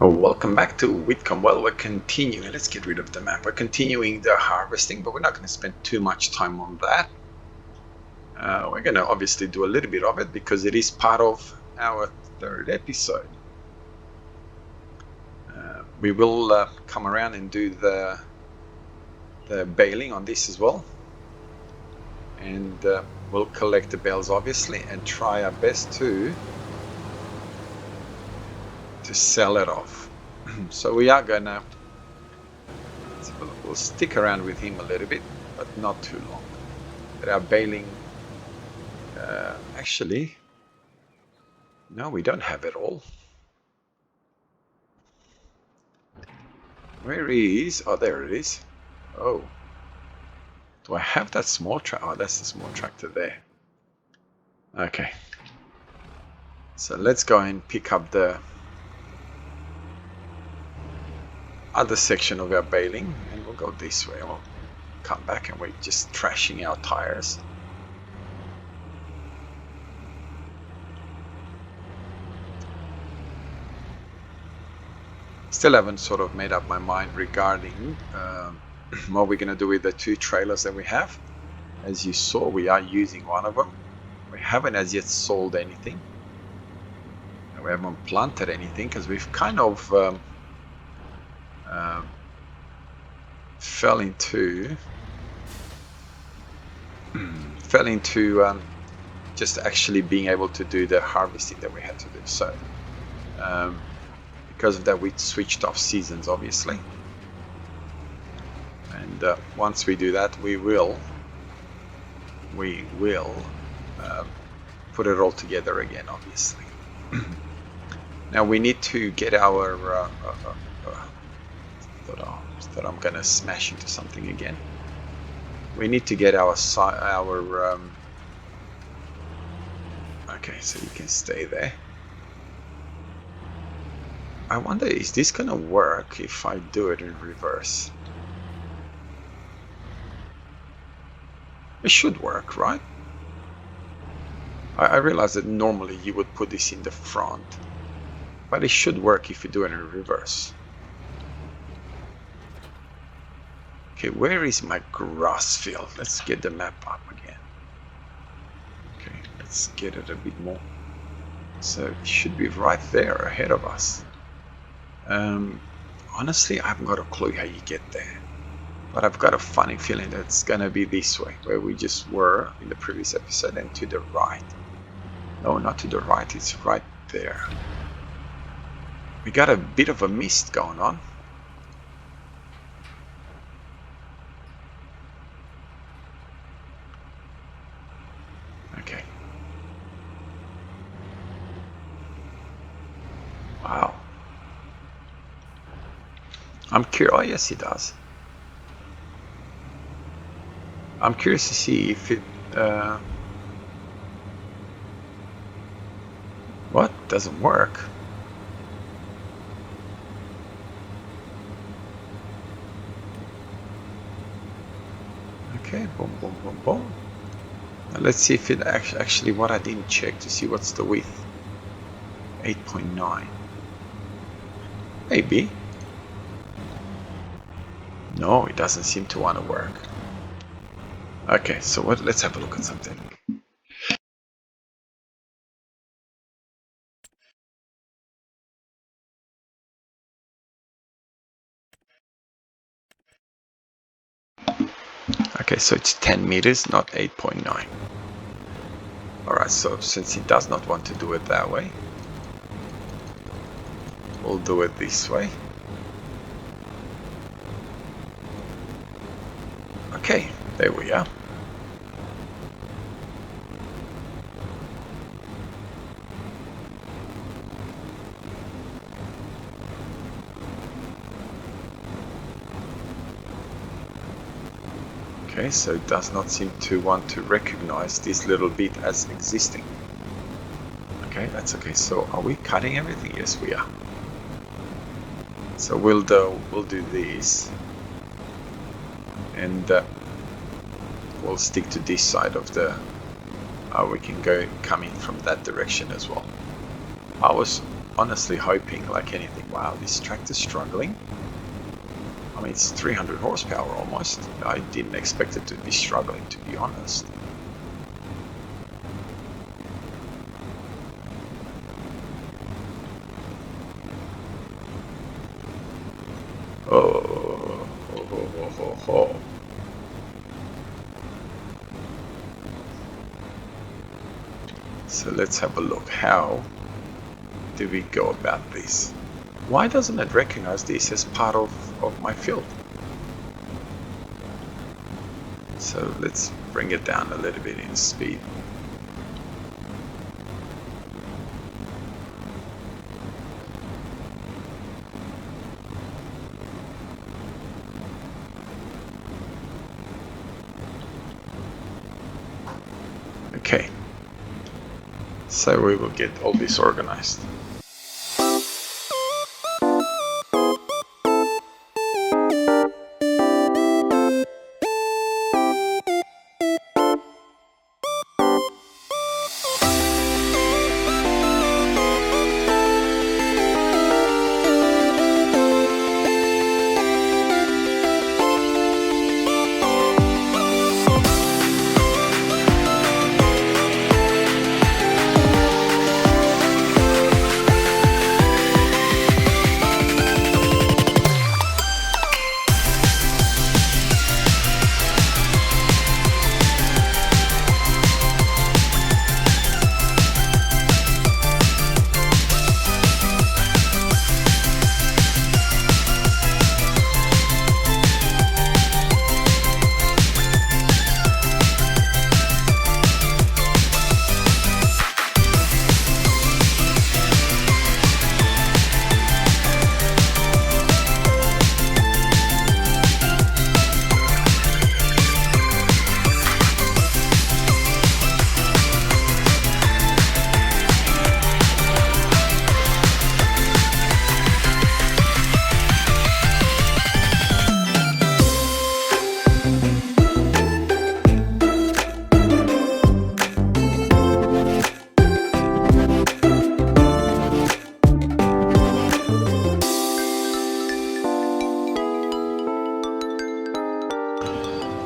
Welcome back to Witcombe. Well, we're continuing. Let's get rid of the map. We're continuing the harvesting, but we're not going to spend too much time on that. We're going to obviously do a little bit of it because it is part of our third episode. We will come around and do the baling on this as well. And we'll collect the bales, obviously, and try our best to sell it off. So we are going to... We'll stick around with him a little bit, but not too long. But our baling... actually... No, we don't have it all. Where is... Oh, there it is. Oh. Do I have that small tractor? Oh, that's the small tractor there. Okay. So let's go and pick up the other section of our baling, and we'll go this way. We'll come back and we're just trashing our tires. Still haven't sort of made up my mind regarding what we're going to do with the two trailers that we have. As you saw, we are using one of them. We haven't as yet sold anything. We haven't planted anything because we've kind of fell into just actually being able to do the harvesting that we had to do. So because of that, we switched off seasons, obviously, and once we do that, we will put it all together again, obviously. Now we need to get our thought I'm gonna smash into something again. We need to get our okay, so you can stay there. I wonder, is this gonna work if I do it in reverse? It should work, right? I realize that normally you would put this in the front, but it should work if you do it in reverse. Okay, where is my grass field? Let's get the map up again. Okay, let's get it a bit more. So it should be right there ahead of us. Honestly, I haven't got a clue how you get there, but I've got a funny feeling that it's gonna be this way, where we just were in the previous episode, and to the right. No, not to the right, it's right there. We got a bit of a mist going on. Okay. Wow. I'm curious. Oh, yes, it does. I'm curious to see if it... what? Doesn't work. Okay, boom, boom, boom, boom. Now let's see if it actually what I didn't check to see what's the width. 8.9. Maybe. No, it doesn't seem to want to work. Okay, so let's have a look at something. Okay, so it's 10 meters, not 8.9. Alright, so since he does not want to do it that way, we'll do it this way. Okay, there we are. Okay, so it does not seem to want to recognize this little bit as existing. Okay, that's okay. So are we cutting everything? Yes, we are. So we'll do this, and we'll stick to this side of the... we can come in from that direction as well. I was honestly hoping like anything, wow, this tractor's struggling. I mean, it's 300 horsepower almost. I didn't expect it to be struggling, to be honest. Oh, ho. So let's have a look. How do we go about this? Why doesn't it recognize this as part of my field? So let's bring it down a little bit in speed. Okay, so we will get all this organized.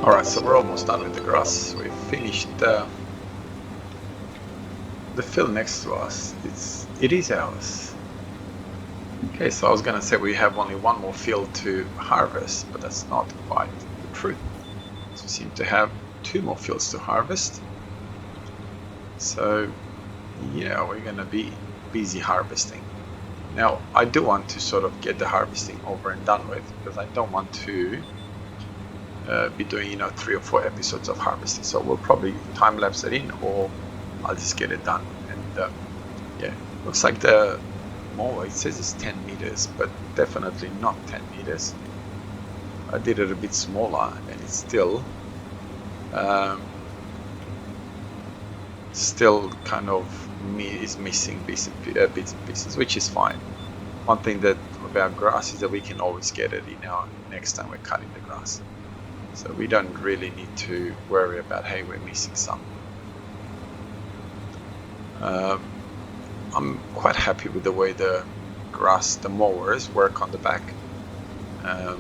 Alright, so we're almost done with the grass. We've finished the field next to us. It is ours. Okay, so I was gonna say we have only one more field to harvest, but that's not quite the truth. So we seem to have 2 more fields to harvest. So yeah, we're gonna be busy harvesting. Now I do want to sort of get the harvesting over and done with, because I don't want to be doing 3 or 4 episodes of harvesting. So we'll probably time lapse it in, or I'll just get it done. And yeah, looks like the mower, it says it's 10 meters, but definitely not 10 meters. I did it a bit smaller, and it's still kind of is missing bits and pieces, which is fine. One thing that about grass is that we can always get it in our next time we're cutting the grass. So we don't really need to worry about, hey, we're missing some. I'm quite happy with the way the mowers work on the back, and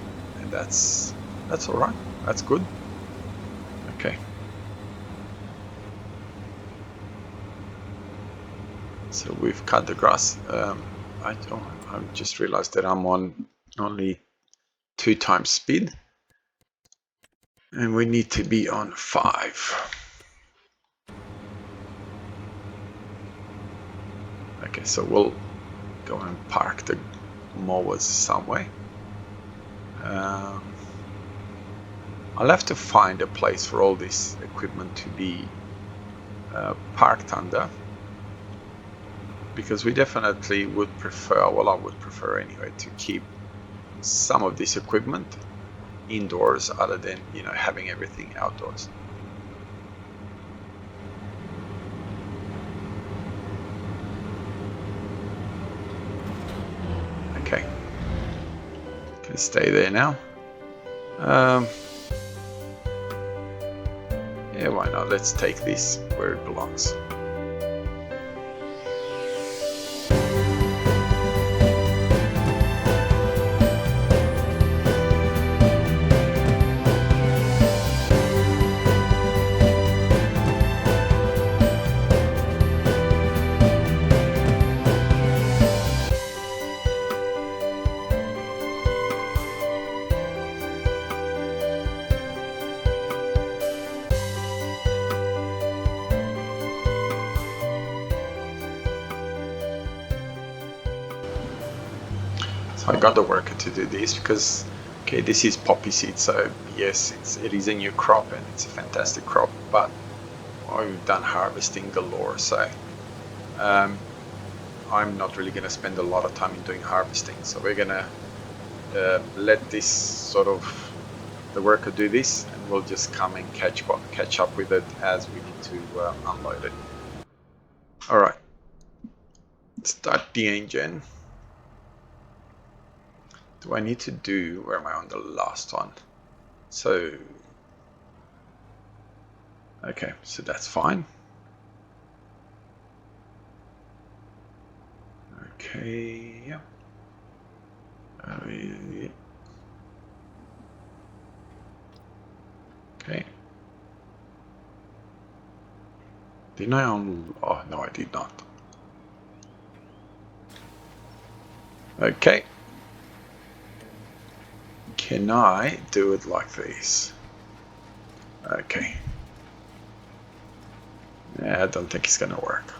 that's all right. That's good. Okay. So we've cut the grass. I just realized that I'm on only 2 times speed. And we need to be on 5. Okay, so we'll go and park the mowers somewhere. I'll have to find a place for all this equipment to be parked under, because we definitely would prefer, well, I would prefer anyway, to keep some of this equipment indoors other than having everything outdoors. Okay, can stay there now. Yeah, why not? Let's take this where it belongs. So I got the worker to do this because, okay, this is poppy seed, so yes, it is a new crop and it's a fantastic crop, but we've done harvesting galore, so I'm not really going to spend a lot of time in doing harvesting, so we're going to let this sort of, the worker do this, and we'll just come and catch up with it as we need to unload it. Alright, start the engine. Do I need to do, where am I on the last one? So, okay, so that's fine. Okay, yeah. Okay. Didn't I on? Oh no, I did not. Okay. Can I do it like this? Okay. Yeah, I don't think it's gonna work.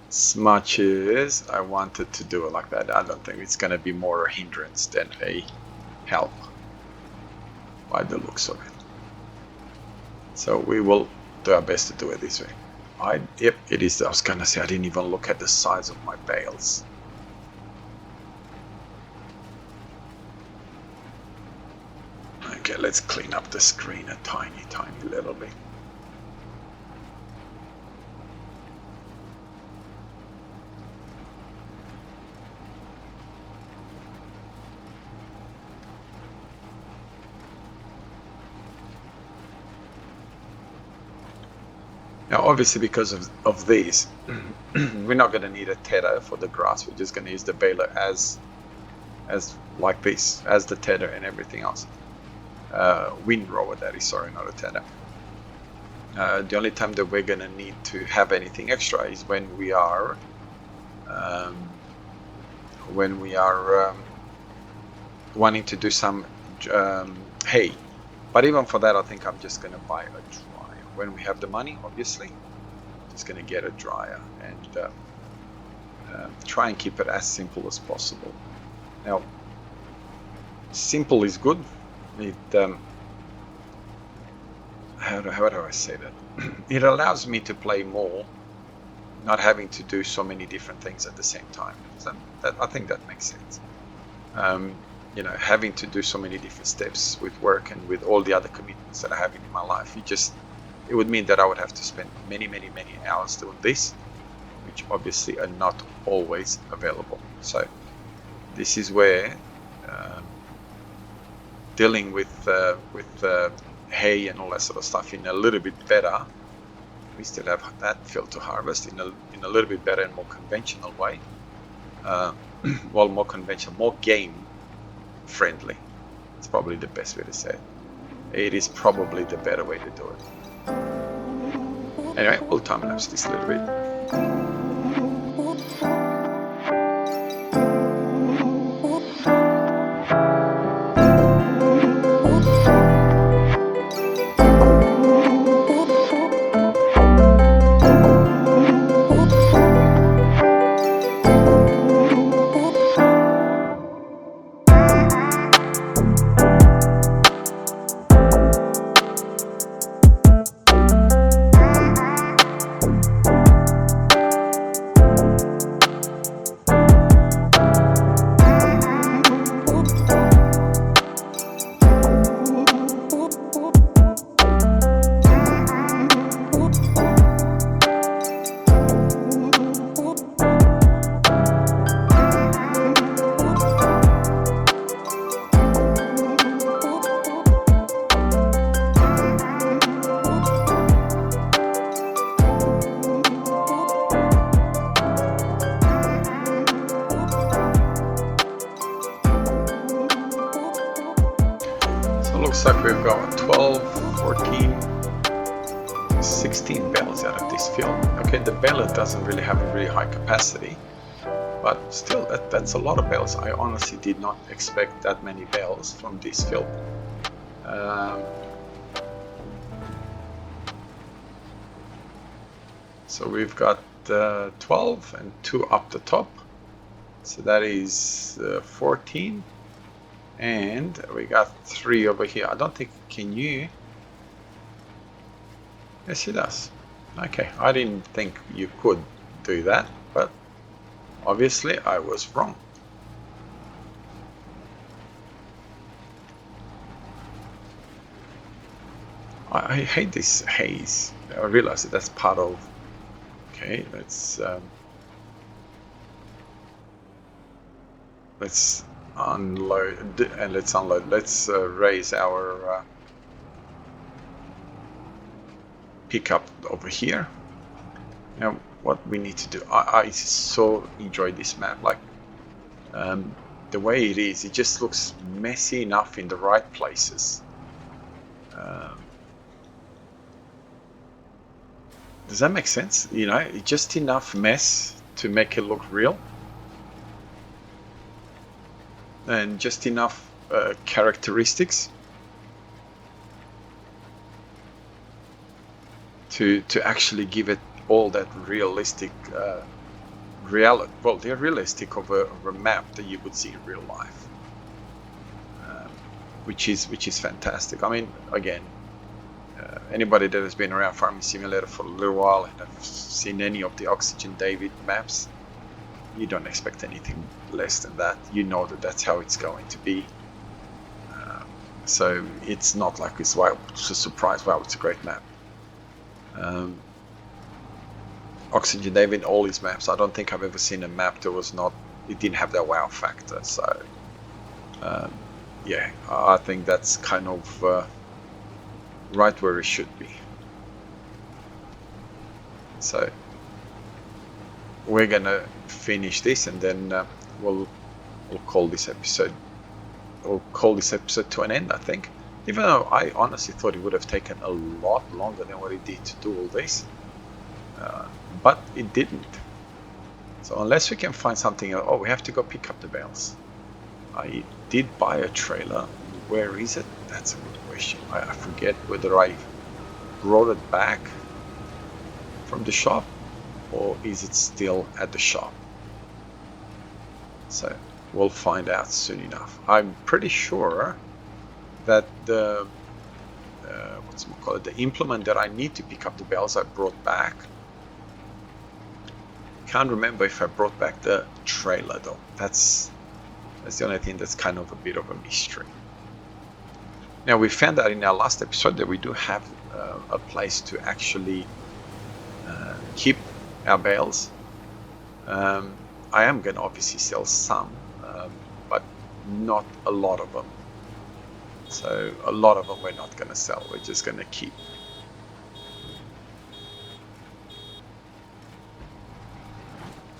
As much as I wanted to do it like that, I don't think it's gonna be more a hindrance than a help by the looks of it. So we will do our best to do it this way. Yep, it is. I was gonna say I didn't even look at the size of my bales. Okay, let's clean up the screen a tiny little bit. Now, obviously, because of these, we're not going to need a tether for the grass. We're just going to use the baler as like this, as the tether and everything else. Windrower, that is, sorry, not a tether. The only time that we're going to need to have anything extra is when we are wanting to do some hay. But even for that, I think I'm just going to buy a dryer. When we have the money, obviously, just going to get a dryer and try and keep it as simple as possible. Now, simple is good. It how do I say that? It allows me to play more, not having to do so many different things at the same time. So I think that makes sense. You know, having to do so many different steps with work and with all the other commitments that I have in my life, it would mean that I would have to spend many hours doing this, which obviously are not always available. So this is where dealing with hay and all that sort of stuff in a little bit better, we still have that field to harvest in a little bit better and more conventional way. Well, more conventional, more game friendly. It's probably the best way to say it. It is probably the better way to do it. Anyway, we'll time lapse this a little bit. Looks like we've got 12, 14, 16 bales out of this field. Okay, the baler doesn't really have a really high capacity, but still that's a lot of bales. I honestly did not expect that many bales from this field. So we've got 12 and 2 up the top. So that is 14. And we got 3 over here. I don't think, can you? Yes, it does. Okay, I didn't think you could do that, but obviously I was wrong. I hate this haze. I realize that that's part of. Okay, let's unload and let's unload. Let's raise our pickup over here. Now, what we need to do, I so enjoy this map. Like the way it is, it just looks messy enough in the right places. Does that make sense? You know, just enough mess to make it look real, and just enough characteristics to actually give it all that realistic reality. Well, they're realistic of a map that you would see in real life, which is fantastic. I mean, again, anybody that has been around Farming Simulator for a little while and have seen any of the OxygenDavid maps, you don't expect anything less than that. You know that that's how it's going to be. So it's not like it's a surprise. Wow, it's a great map. OxygenDavid, all his maps, I don't think I've ever seen a map that was not, it didn't have that wow factor. So yeah, I think that's kind of right where it should be. So we're gonna finish this, and then we'll call this episode. We'll call this episode to an end, I think. Even though I honestly thought it would have taken a lot longer than what it did to do all this, but it didn't. So unless we can find something else, oh, we have to go pick up the bales. I did buy a trailer. Where is it? That's a good question. I forget whether I brought it back from the shop or is it still at the shop. So we'll find out soon enough. I'm pretty sure that the the implement that I need to pick up the bales I brought back. Can't remember if I brought back the trailer though. That's the only thing that's kind of a bit of a mystery. Now, we found out in our last episode that we do have a place to actually keep our bales. I am going to obviously sell some, but not a lot of them. So a lot of them we're not going to sell, we're just going to keep.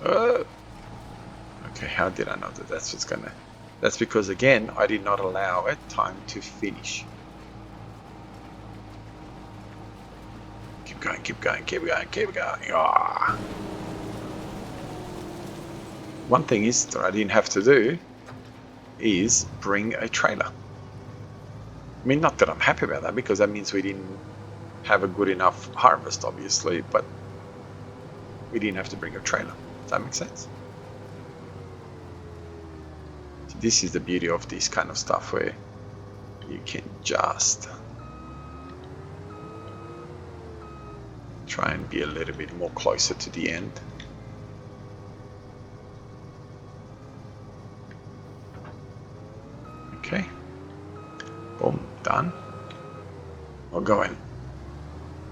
Okay, how did I know that that's what's going to... That's because, again, I did not allow it time to finish. Keep going, keep going, keep going, keep going. Oh. One thing is that I didn't have to do is bring a trailer. I mean, not that I'm happy about that, because that means we didn't have a good enough harvest, obviously, but we didn't have to bring a trailer. Does that make sense? This is the beauty of this kind of stuff, where you can just try and be a little bit more closer to the end. Okay, boom, done. I'll go and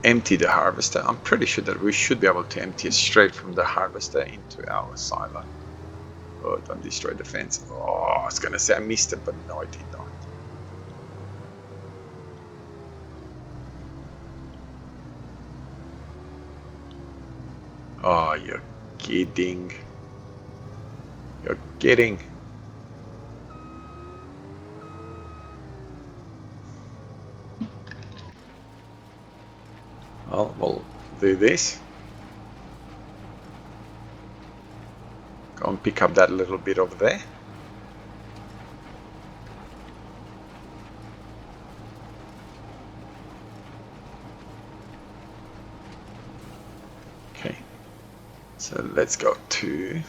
empty the harvester. I'm pretty sure that we should be able to empty it straight from the harvester into our silo. Oh, don't destroy the fence. Oh, I was gonna say I missed it, but no, I did not. Oh, you're kidding. You're kidding. Well, we'll do this. Go and pick up that little bit over there. Okay, so let's go to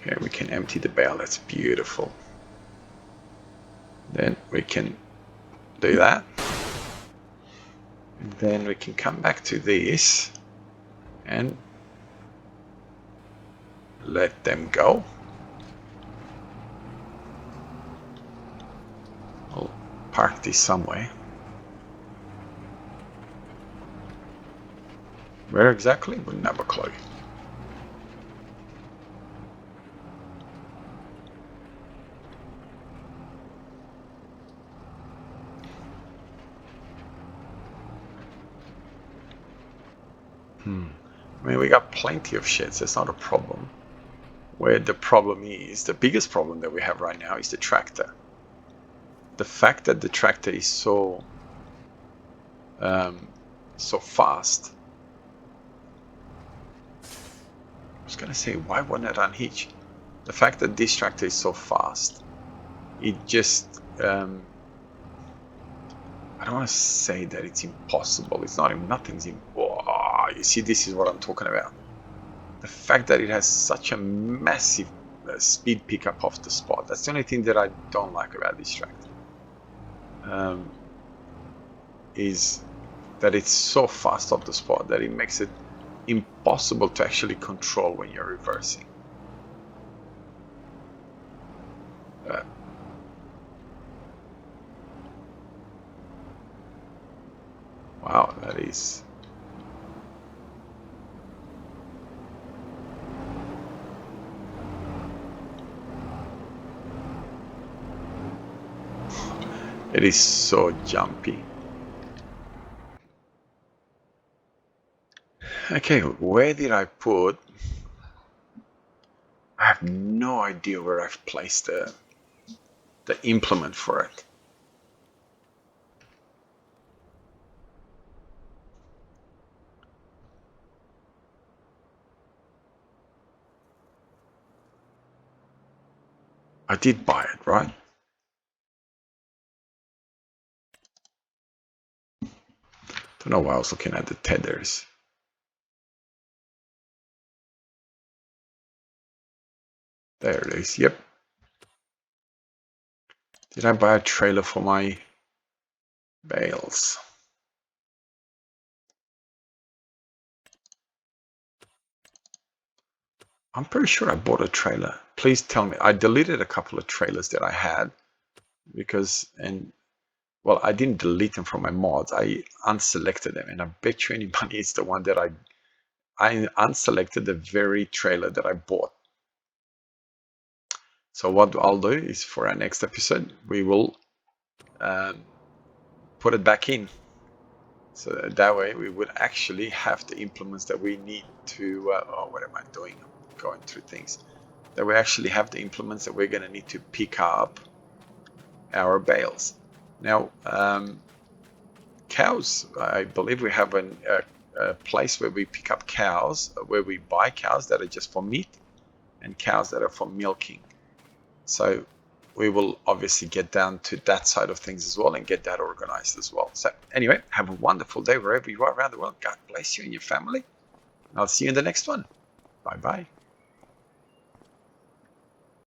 Okay, we can empty the bale. That's beautiful. Then we can do that. And then we can come back to this and let them go. I'll park this somewhere. Where exactly? Wouldn't have a clue. I mean, we got plenty of sheds. That's not a problem. Where the problem is, the biggest problem that we have right now is the tractor. The fact that the tractor is so fast. I was gonna say, why wouldn't it unhitch? The fact that this tractor is so fast, it just I don't want to say that it's impossible. It's not. Nothing's impossible. You see, this is what I'm talking about. The fact that it has such a massive speed pickup off the spot. That's the only thing that I don't like about this tractor. Is that it's so fast off the spot that it makes it impossible to actually control when you're reversing. Wow, that is... It is so jumpy. Okay, where did I put... I have no idea where I've placed the implement for it. I did buy it, right? Don't know why I was looking at the tethers. There it is, yep. Did I buy a trailer for my bales? I'm pretty sure I bought a trailer. Please tell me. I deleted a couple of trailers that I had because, well, I didn't delete them from my mods. I unselected them, and I bet you any money it's the one that I unselected the very trailer that I bought. So what I'll do is for our next episode, we will put it back in. So that way we would actually have the implements that we need to, oh, what am I doing? I'm going through things. That we actually have the implements that we're going to need to pick up our bales. Now, cows, I believe we have a place where we pick up cows, where we buy cows that are just for meat and cows that are for milking. So we will obviously get down to that side of things as well and get that organized as well. So anyway, have a wonderful day wherever you are around the world. God bless you and your family. And I'll see you in the next one. Bye-bye.